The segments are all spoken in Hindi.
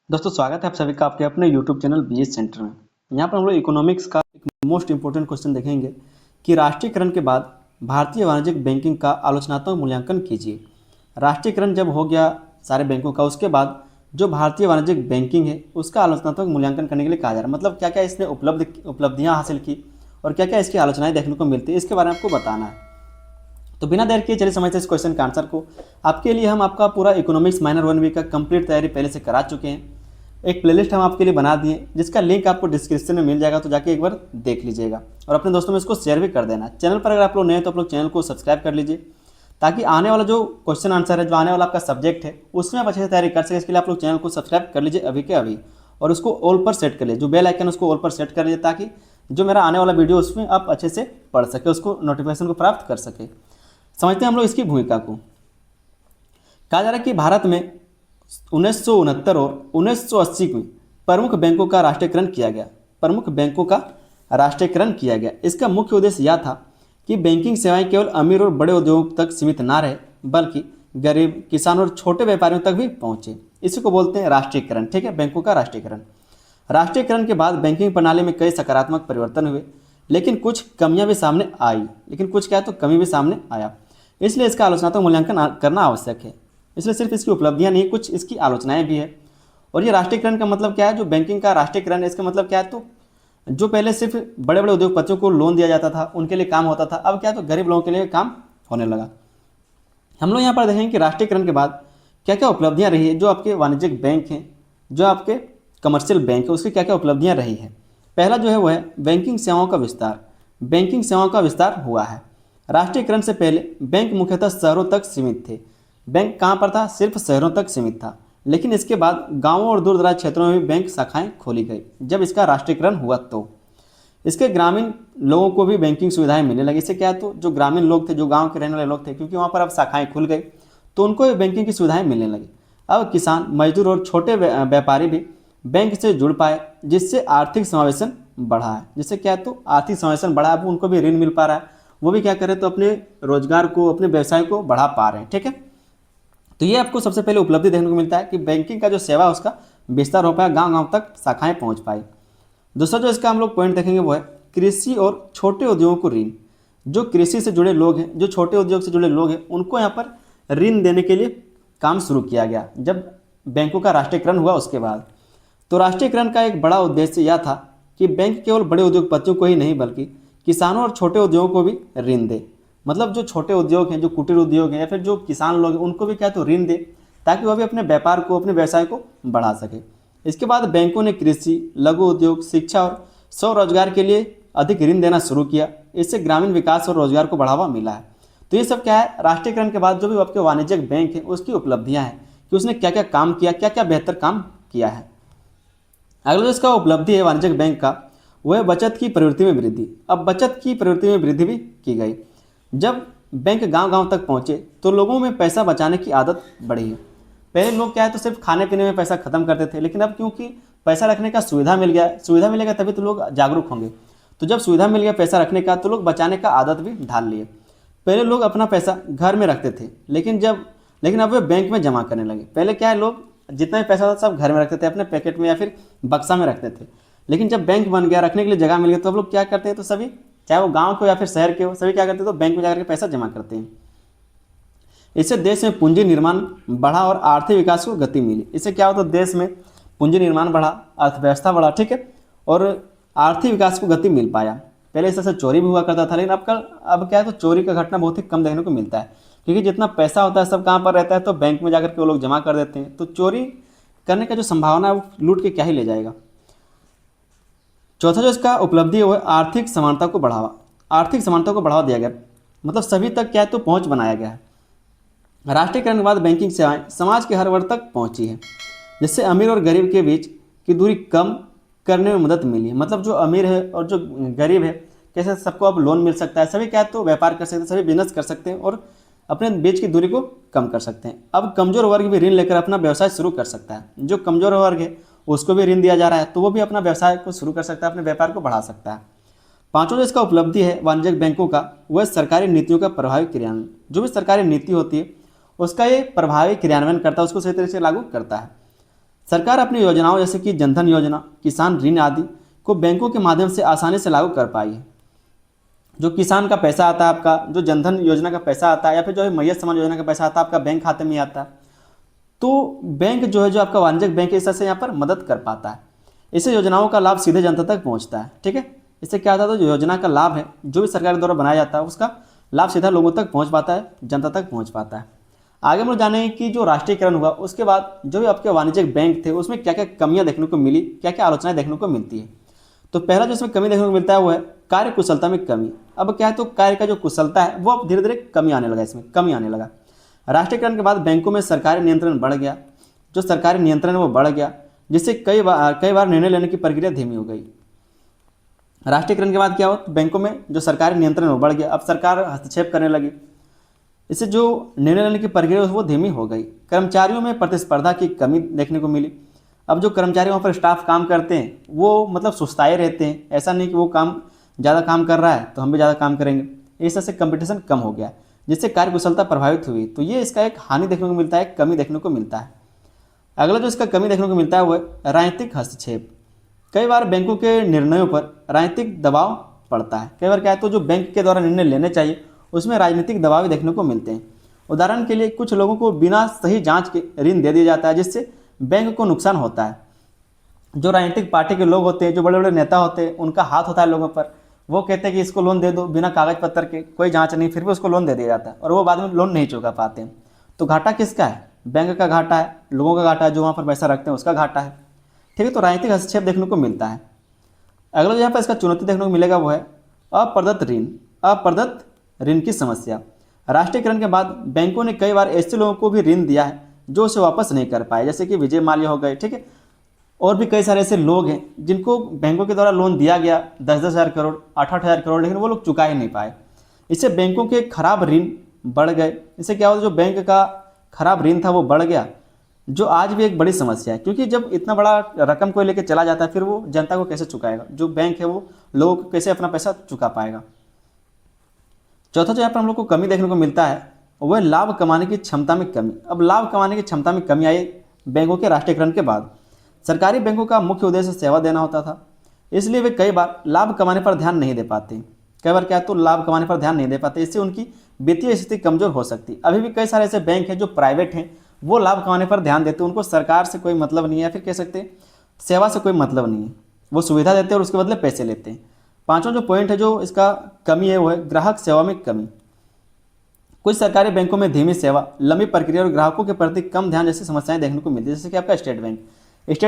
दोस्तों स्वागत है आप सभी का आपके अपने YouTube चैनल बीएस सेंटर में। यहाँ पर हम लोग इकोनॉमिक्स का एक मोस्ट इंपोर्टेंट क्वेश्चन देखेंगे कि राष्ट्रीयकरण के बाद भारतीय वाणिज्यिक बैंकिंग का आलोचनात्मक मूल्यांकन कीजिए। राष्ट्रीयकरण जब हो गया सारे बैंकों का, उसके बाद जो भारतीय वाणिज्यिक बैंकिंग है उसका आलोचनात्मक मूल्यांकन करने के लिए कहा जा रहा है। मतलब क्या क्या इसने उपलब्धियाँ हासिल की और क्या क्या इसकी आलोचनाएँ देखने को मिलती है, इसके बारे में आपको बताना है। तो बिना देर किए चलिए समझते हैं इस क्वेश्चन का आंसर को। आपके लिए हम आपका पूरा इकोनॉमिक्स माइनर 1B का कंप्लीट तैयारी पहले से करा चुके हैं। एक प्लेलिस्ट हम आपके लिए बना दिए जिसका लिंक आपको डिस्क्रिप्शन में मिल जाएगा, तो जाके एक बार देख लीजिएगा और अपने दोस्तों में इसको शेयर भी कर देना। चैनल पर अगर आप लोग नए हैं तो आप लोग चैनल को सब्सक्राइब कर लीजिए, ताकि आने वाला जो क्वेश्चन आंसर है, जो आने वाला आपका सब्जेक्ट है, उसमें आप अच्छे से तैयारी कर सके। इसके लिए आप लोग चैनल को सब्सक्राइब कर लीजिए अभी के अभी, और उसको ऑल पर सेट कर लीजिए, जो बेल आइकन उसको ऑल पर सेट कर लीजिए, ताकि जो मेरा आने वाला वीडियो उसमें आप अच्छे से पढ़ सके, उसको नोटिफिकेशन को प्राप्त कर सके। समझते हैं हम लोग इसकी भूमिका को। कहा जा रहा है कि भारत में 1969 और 1980 में प्रमुख बैंकों का राष्ट्रीयकरण किया गया। प्रमुख बैंकों का राष्ट्रीयकरण किया गया। इसका मुख्य उद्देश्य यह था कि बैंकिंग सेवाएं केवल अमीर और बड़े उद्योगों तक सीमित ना रहे, बल्कि गरीब, किसान और छोटे व्यापारियों तक भी पहुंचे। इसी को बोलते हैं राष्ट्रीयकरण। ठीक है, बैंकों का राष्ट्रीयकरण। राष्ट्रीयकरण के बाद बैंकिंग प्रणाली में कई सकारात्मक परिवर्तन हुए, लेकिन कुछ कमियां भी सामने आई। लेकिन कुछ क्या है, तो कमी भी सामने आया। इसलिए इसका आलोचनात्मक मूल्यांकन करना आवश्यक है। इसलिए सिर्फ इसकी उपलब्धियां नहीं, कुछ इसकी आलोचनाएं भी है। और ये राष्ट्रीयकरण का मतलब क्या है, जो बैंकिंग का राष्ट्रीयकरण है, इसका मतलब क्या है, तो जो पहले सिर्फ बड़े बड़े उद्योगपतियों को लोन दिया जाता था, उनके लिए काम होता था, अब क्या है, तो गरीब लोगों के लिए काम होने लगा। हम लोग यहाँ पर देखेंगे कि राष्ट्रीयकरण के बाद क्या क्या उपलब्धियाँ रही है। जो आपके वाणिज्यिक बैंक हैं, जो आपके कमर्शियल बैंक है, उसकी क्या क्या उपलब्धियाँ रही है। पहला जो है वो है बैंकिंग सेवाओं का विस्तार। बैंकिंग सेवाओं का विस्तार हुआ है। राष्ट्रीयकरण से पहले बैंक मुख्यतः शहरों तक सीमित थे। बैंक कहाँ पर था, सिर्फ शहरों तक सीमित था। लेकिन इसके बाद गांवों और दूर दराज क्षेत्रों में भी बैंक शाखाएं खोली गई। जब इसका राष्ट्रीयकरण हुआ तो इसके ग्रामीण लोगों को भी बैंकिंग सुविधाएं मिलने लगी। इससे क्या है, तो जो ग्रामीण लोग थे, जो गांव के रहने वाले लोग थे, क्योंकि वहाँ पर अब शाखाएं खुल गई, तो उनको भी बैंकिंग की सुविधाएं मिलने लगी। अब किसान, मजदूर और छोटे व्यापारी भी बैंक से जुड़ पाए, जिससे आर्थिक समावेशन बढ़ा है। जिससे क्या है, तो आर्थिक समावेशन बढ़ा, अब उनको भी ऋण मिल पा रहा है। वो भी क्या करें, तो अपने रोजगार को, अपने व्यवसाय को बढ़ा पा रहे हैं। ठीक है, तो ये आपको सबसे पहले उपलब्धि देखने को मिलता है कि बैंकिंग का जो सेवा उसका विस्तार हो पाया, गांव गांव तक शाखाएं पहुंच पाई। दूसरा जो इसका हम लोग पॉइंट देखेंगे वो है कृषि और छोटे उद्योगों को ऋण। जो कृषि से जुड़े लोग हैं, जो छोटे उद्योग से जुड़े लोग हैं, उनको यहाँ पर ऋण देने के लिए काम शुरू किया गया जब बैंकों का राष्ट्रीयकरण हुआ उसके बाद। तो राष्ट्रीयकरण का एक बड़ा उद्देश्य यह था कि बैंक केवल बड़े उद्योगपतियों को ही नहीं, बल्कि किसानों और छोटे उद्योगों को भी ऋण दे। मतलब जो छोटे उद्योग हैं, जो कुटीर उद्योग हैं, या फिर जो किसान लोग हैं, उनको भी क्या तो ऋण दे, ताकि वह भी अपने व्यापार को, अपने व्यवसाय को बढ़ा सके। इसके बाद बैंकों ने कृषि, लघु उद्योग, शिक्षा और स्वरोजगार के लिए अधिक ऋण देना शुरू किया। इससे ग्रामीण विकास और रोजगार को बढ़ावा मिला है। तो ये सब क्या है, राष्ट्रीयकरण के बाद जो भी आपके वाणिज्यिक बैंक है उसकी उपलब्धियां हैं कि उसने क्या क्या काम किया, क्या क्या बेहतर काम किया है। अगला जो इसका उपलब्धि है वाणिज्यिक बैंक का, वह है बचत की प्रवृत्ति में वृद्धि। अब बचत की प्रवृत्ति में वृद्धि भी की गई। जब बैंक गांव गांव तक पहुंचे तो लोगों में पैसा बचाने की आदत बढ़ी है। पहले लोग क्या है, तो सिर्फ खाने पीने में पैसा खत्म करते थे, लेकिन अब क्योंकि पैसा रखने का सुविधा मिल गया, सुविधा मिलेगा तभी तो लोग जागरूक होंगे। तो जब सुविधा मिल गया पैसा रखने का, तो लोग बचाने का आदत भी ढाल लिए। पहले लोग अपना पैसा घर में रखते थे, लेकिन अब वे बैंक में जमा करने लगे। पहले क्या है, लोग जितना भी पैसा था सब घर में रखते थे, अपने पैकेट में या फिर बक्सा में रखते थे। लेकिन जब बैंक बन गया, रखने के लिए जगह मिल गई, तो अब लोग क्या करते हैं, तो सभी, चाहे वो गांव के हो या फिर शहर के हो, सभी क्या करते हैं, तो बैंक में जाकर के पैसा जमा करते हैं। इससे देश में पूंजी निर्माण बढ़ा और आर्थिक विकास को गति मिली। इससे क्या होता है, देश में पूंजी निर्माण बढ़ा, अर्थव्यवस्था बढ़ा। ठीक है, और आर्थिक विकास को गति मिल पाया। पहले इस तरह से चोरी भी हुआ करता था, लेकिन अब क्या है, तो चोरी का घटना बहुत ही कम देखने को मिलता है, क्योंकि जितना पैसा होता है सब कहाँ पर रहता है, तो बैंक में जाकर के वो लोग जमा कर देते हैं। तो चोरी करने का जो संभावना है, वो लूट के क्या ही ले जाएगा। चौथा जो इसका उपलब्धि है वो है आर्थिक समानता को बढ़ावा। आर्थिक समानता को बढ़ावा दिया गया, मतलब सभी तक क्या है, तो पहुंच बनाया गया है। राष्ट्रीयकरण के बाद बैंकिंग सेवाएं समाज के हर वर्ग तक पहुंची है, जिससे अमीर और गरीब के बीच की दूरी कम करने में मदद मिली है। मतलब जो अमीर है और जो गरीब है, कैसे सबको अब लोन मिल सकता है, सभी क्या है, तो व्यापार कर सकते हैं, सभी बिजनेस कर सकते हैं और अपने बीच की दूरी को कम कर सकते हैं। अब कमजोर वर्ग भी ऋण लेकर अपना व्यवसाय शुरू कर सकता है। जो कमजोर वर्ग है उसको भी ऋण दिया जा रहा है, तो वो भी अपना व्यवसाय को शुरू कर सकता है, अपने व्यापार को बढ़ा सकता है। पांचों जो इसका उपलब्धि है वाणिज्यिक बैंकों का, वह सरकारी नीतियों का प्रभावी क्रियान्वयन। जो भी सरकारी नीति होती है उसका ये प्रभावी क्रियान्वयन करता है, उसको सही तरीके से लागू करता है। सरकार अपनी योजनाओं जैसे कि जनधन योजना, किसान ऋण आदि को बैंकों के माध्यम से आसानी से लागू कर पाई है। जो किसान का पैसा आता है आपका, जो जनधन योजना का पैसा आता है, या फिर जो है मैयत समाज योजना का पैसा आता है आपका बैंक खाते में आता है, तो बैंक जो है, जो आपका वाणिज्यिक बैंक है, इस तरह से यहाँ पर मदद कर पाता है। इससे योजनाओं का लाभ सीधे जनता तक पहुँचता है। ठीक है, इससे क्या होता है, तो जो योजना का लाभ है जो भी सरकार द्वारा बनाया जाता है उसका लाभ सीधा लोगों तक पहुँच पाता है, जनता तक पहुँच पाता है। आगे हम लोग जानेंगे कि जो राष्ट्रीयकरण हुआ उसके बाद जो भी आपके वाणिज्यिक बैंक थे उसमें क्या क्या कमियां देखने को मिली, क्या क्या आलोचनाएं देखने को मिलती है। तो पहला जो इसमें कमी देखने को मिलता है वो है कार्य कुशलता में कमी। अब क्या है, तो कार्य का जो कुशलता है वो अब धीरे धीरे कमी आने लगा, इसमें कमी आने लगा। राष्ट्रीयकरण के बाद बैंकों में सरकारी नियंत्रण बढ़ गया, जो सरकारी नियंत्रण है वो बढ़ गया, जिससे कई बार निर्णय लेने की प्रक्रिया धीमी हो गई। राष्ट्रीयकरण के बाद क्या हुआ, बैंकों में जो सरकारी नियंत्रण है वो बढ़ गया, अब सरकार हस्तक्षेप करने लगी, इससे जो निर्णय लेने की प्रक्रिया वो धीमी हो गई। कर्मचारियों में प्रतिस्पर्धा की कमी देखने को मिली। अब जो कर्मचारी वहाँ पर स्टाफ काम करते हैं वो मतलब सुस्ताए रहते हैं, ऐसा नहीं कि वो ज़्यादा काम कर रहा है तो हम भी ज़्यादा काम करेंगे, इस तरह से कंपटीशन कम हो गया, जिससे कार्य कुशलता प्रभावित हुई। तो ये इसका एक हानि देखने को मिलता है, कमी देखने को मिलता है। अगला जो इसका कमी देखने को मिलता है वो है राजनीतिक हस्तक्षेप। कई बार बैंकों के निर्णयों पर राजनीतिक दबाव पड़ता है। कई बार क्या है, तो जो बैंक के द्वारा निर्णय लेने चाहिए उसमें राजनीतिक दबाव भी देखने को मिलते हैं। उदाहरण के लिए कुछ लोगों को बिना सही जांच के ऋण दे दिया जाता है, जिससे बैंक को नुकसान होता है। जो राजनीतिक पार्टी के लोग होते हैं, जो बड़े बड़े नेता होते हैं, उनका हाथ होता है लोगों पर, वो कहते हैं कि इसको लोन दे दो बिना कागज पत्र के, कोई जांच नहीं, फिर भी उसको लोन दे दिया जाता है और वो बाद में लोन नहीं चुका पाते हैं। तो घाटा किसका है, बैंक का घाटा है, लोगों का घाटा है, जो वहाँ पर पैसा रखते हैं उसका घाटा है। ठीक है, तो राजनीतिक हस्तक्षेप देखने को मिलता है। अगला जो यहाँ पर इसका चुनौती देखने को मिलेगा वो है अप्रदत्त ऋण की समस्या। राष्ट्रीयकरण के बाद बैंकों ने कई बार ऐसे लोगों को भी ऋण दिया है जो उसे वापस नहीं कर पाए, जैसे कि विजय माल्या हो गए। ठीक है, और भी कई सारे ऐसे लोग हैं जिनको बैंकों के द्वारा लोन दिया गया 10-10 हज़ार करोड़, 8-8 हज़ार करोड़, लेकिन वो लोग चुका ही नहीं पाए। इससे बैंकों के खराब ऋण बढ़ गए। इससे क्या होता है, जो बैंक का खराब ऋण था वो बढ़ गया, जो आज भी एक बड़ी समस्या है, क्योंकि जब इतना बड़ा रकम कोई लेके चला जाता है फिर वो जनता को कैसे चुकाएगा, जो बैंक है वो लोगों को कैसे अपना पैसा चुका पाएगा। चौथा जो यहाँ पर हम लोग को कमी देखने को मिलता है वह लाभ कमाने की क्षमता में कमी। अब लाभ कमाने की क्षमता में कमी आई बैंकों के राष्ट्रीयकरण के बाद। सरकारी बैंकों का मुख्य उद्देश्य सेवा देना होता था, इसलिए वे कई बार लाभ कमाने पर ध्यान नहीं दे पाते। कई बार क्या है, तो लाभ कमाने पर ध्यान नहीं दे पाते, इससे उनकी वित्तीय स्थिति कमजोर हो सकती। अभी भी कई सारे ऐसे बैंक हैं जो प्राइवेट हैं, वो लाभ कमाने पर ध्यान देते हैं, उनको सरकार से कोई मतलब नहीं है, या फिर कह सकते हैं सेवा से कोई मतलब नहीं है, वो सुविधा देते हैं और उसके बदले पैसे लेते हैं। पांचवा जो पॉइंट है जो इसका कमी है वो है ग्राहक सेवा में कमी। कुछ सरकारी बैंकों में धीमी सेवा, लंबी प्रक्रिया और ग्राहकों के प्रति कम ध्यान जैसी समस्याएं देखने को मिलती है। जैसे कि आपका स्टेट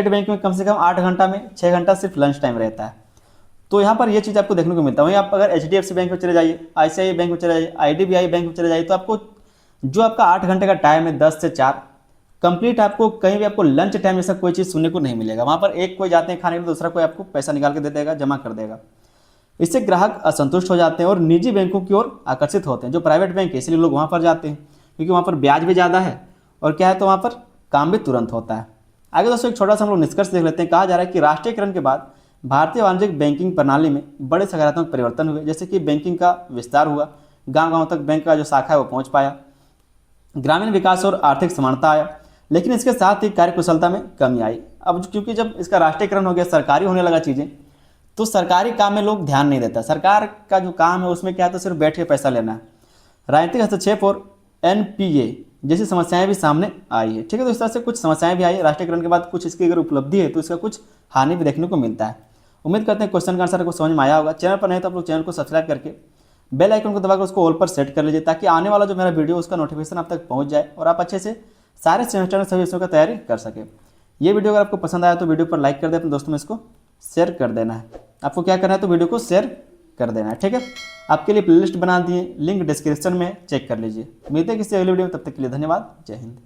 बैंक में कम से कम 8 घंटा में 6 घंटा सिर्फ लंच टाइम रहता है, तो यहाँ पर ये चीज़ आपको देखने को मिलता है। वहीं आप अगर HDFC बैंक में चले जाइए, ICICI बैंक में चले जाइए, IDBI बैंक में चले जाइए, तो आपको जो आपका 8 घंटे का टाइम है 10 से 4 कंप्लीट, आपको कहीं भी आपको लंच टाइम जैसा कोई चीज़ सुनने को नहीं मिलेगा। वहाँ पर एक कोई जाते हैं खाने के लिए, दूसरा कोई आपको पैसा निकाल के दे देगा, जमा कर देगा। इससे ग्राहक असंतुष्ट हो जाते हैं और निजी बैंकों की ओर आकर्षित होते हैं, जो प्राइवेट बैंक है, इसलिए लोग वहाँ पर जाते हैं क्योंकि वहाँ पर ब्याज भी ज़्यादा है और क्या है, तो वहाँ पर काम भी तुरंत होता है। आगे दोस्तों एक छोटा सा हम लोग निष्कर्ष देख लेते हैं। कहा जा रहा है कि राष्ट्रीयकरण के बाद भारतीय वाणिज्यिक बैंकिंग प्रणाली में बड़े सकारात्मक परिवर्तन हुए, जैसे कि बैंकिंग का विस्तार हुआ, गाँव-गाँव तक बैंक का जो शाखा है वो पहुँच पाया, ग्रामीण विकास और आर्थिक समानता आया, लेकिन इसके साथ ही कार्यकुशलता में कमी आई। अब क्योंकि जब इसका राष्ट्रीयकरण हो गया, सरकारी होने लगा चीज़ें, तो सरकारी काम में लोग ध्यान नहीं देता। सरकार का जो काम है उसमें क्या है, तो सिर्फ बैठ के पैसा लेना है। राजनीतिक हस्तक्षेप और NPA जैसी समस्याएं भी सामने आई है। ठीक है, तो इस तरह से कुछ समस्याएं भी आई राष्ट्रीयकरण के बाद। कुछ इसकी अगर उपलब्धि है तो इसका कुछ हानि भी देखने को मिलता है। उम्मीद करते हैं क्वेश्चन का आंसर आपको समझ में आया होगा। चैनल पर नहीं तो आप लोग चैनल को सब्सक्राइब करके बेल आइकन को दबाकर उसको ऑल पर सेट कर लीजिए, ताकि आने वाला जो मेरा वीडियो उसका नोटिफिकेशन आप तक पहुँच जाए और आप अच्छे से सारे सेमेस्टर में सभी विषयों का तैयारी कर सके। ये वीडियो अगर आपको पसंद आया तो वीडियो पर लाइक कर दे, अपने दोस्तों में इसको शेयर कर देना है। आपको क्या करना है, तो वीडियो को शेयर कर देना है। ठीक है, आपके लिए प्लेलिस्ट बना दिए, लिंक डिस्क्रिप्शन में चेक कर लीजिए। मिलते हैं किसी अगली वीडियो में, तब तक के लिए धन्यवाद। जय हिंद।